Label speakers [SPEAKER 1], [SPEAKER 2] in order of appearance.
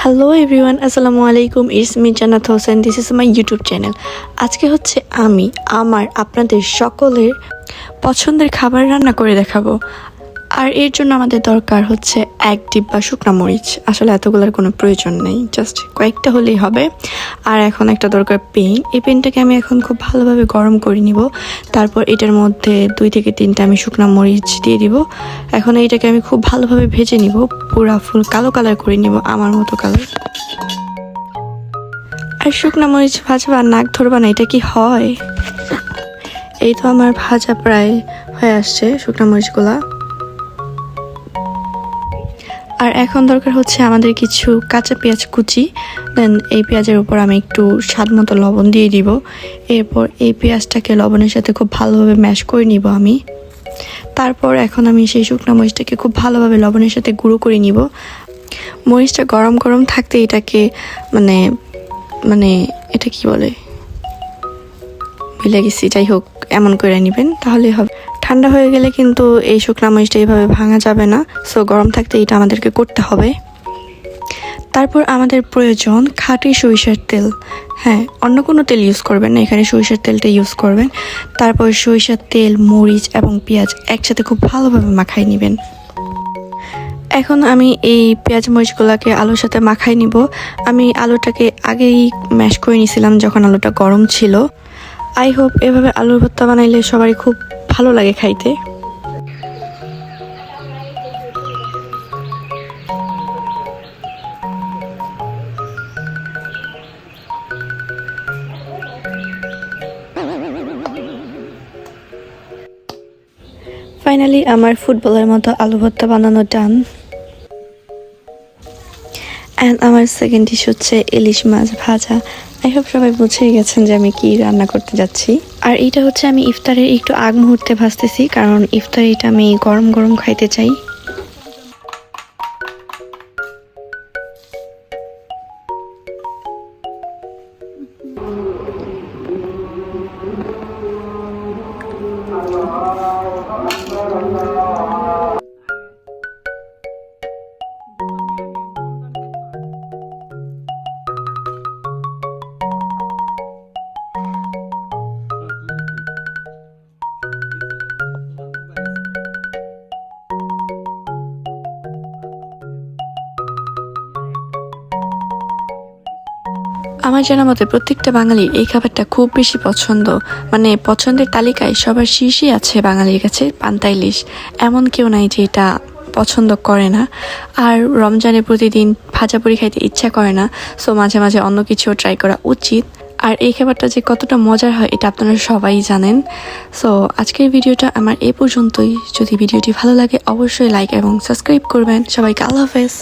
[SPEAKER 1] Hello everyone, আসসালামু আলাইকুম। It's me জান্নাত Hossain. This is my YouTube channel. আজকে হচ্ছে আমি আপনাদের সকলের পছন্দের খাবার রান্না করে দেখাবো। আর এর জন্য আমাদের দরকার হচ্ছে 1 ডিব্বা শুকনো মরিচ। আসলে এতগুলোর কোনো প্রয়োজন নেই, জাস্ট কয়েকটা হলেই হবে। আর এখন একটা দরকার পেন। এই পেনটাকে আমি এখন খুব ভালোভাবে গরম করে নিব। তারপর এটার মধ্যে 2 থেকে 3টা আমি শুকনো মরিচ দিয়ে দিব। এখন এইটাকে আমি খুব ভালোভাবে ভেজে নিব, পুরা ফুল কালো কালার করে নিব, আমার মতো কালার। আর শুকনো মরিচ ভাজবা নাক ধরবা না, এটা কি হয়? এই তো আমার ভাজা প্রায় হয়ে আসছে শুকনো মরিচগুলা। আর এখন দরকার হচ্ছে আমাদের কিছু কাঁচা পেঁয়াজ কুচি। দেন এই পেঁয়াজের উপর আমি একটু স্বাদ মতো লবণ দিয়ে দিব। এরপর এই পেঁয়াজটাকে লবণের সাথে খুব ভালোভাবে ম্যাশ করে নিব আমি। তারপর এখন আমি সেই শুকনো মরিচটাকে খুব ভালোভাবে লবণের সাথে গুঁড়ো করে নিব। মরিচটা গরম গরম থাকতে এটাকে মানে এটা কি বলে ভুলে গেছি, যাই হোক এমন করে নেবেন তাহলে হবে। ঠান্ডা হয়ে গেলে কিন্তু এই শুকনো মরিচটা এইভাবে ভাঙা যাবে না, সো গরম থাকতে এটা আমাদেরকে করতে হবে। তারপর আমাদের প্রয়োজন খাঁটি সরিষার তেল। হ্যাঁ, অন্য কোনো তেল ইউজ করবেন না, এখানে সরিষার তেলটা ইউজ করবেন। তারপর সরিষার তেল, মরিচ এবং পেঁয়াজ একসাথে খুব ভালোভাবে মাখাই নেবেন। এখন আমি এই পেঁয়াজ মরিচগুলোকে আলুর সাথে মাখাই নিব। আমি আলুটাকে আগেই ম্যাশ করে নিয়েছিলাম যখন আলুটা গরম ছিল। আই হোপ এভাবে আলুর ভর্তা বানাইলে সবারই খুব ভালো লাগে খাইতে। ফাইনালি আমার ফুটবলের মতো আলু ভর্তা বানানো ডান। অ্যান্ড আমার সেকেন্ড ডিশ হচ্ছে ইলিশ মাছ ভাজা। আই হোপ সবাই বুঝেই গেছেন যে আমি কি রান্না করতে যাচ্ছি। আর এইটা হচ্ছে আমি ইফতারের একটু আগ মুহূর্তে ভাজতেছি, কারণ ইফতারে এটা আমি গরম গরম খাইতে চাই। আমার জানা মতে প্রত্যেকটা বাঙালির এই খাবারটা খুব বেশি পছন্দ। মানে পছন্দের তালিকায় সবার শীর্ষে আছে বাঙালির কাছে পান্তা ইলিশ। এমন কেউ নাই যে এটা পছন্দ করে না। আর রমজানে প্রতিদিন ভাজাপুরি খাইতে ইচ্ছা করে না, সো মাঝে মাঝে অন্য কিছুও ট্রাই করা উচিত। আর এই খাবারটা যে কতটা মজার হয় এটা আপনারা সবাই জানেন। সো আজকের ভিডিওটা আমার এই পর্যন্তই। যদি ভিডিওটি ভালো লাগে অবশ্যই লাইক এবং সাবস্ক্রাইব করবেন। সবাইকে আল্লাহ হাফেজ।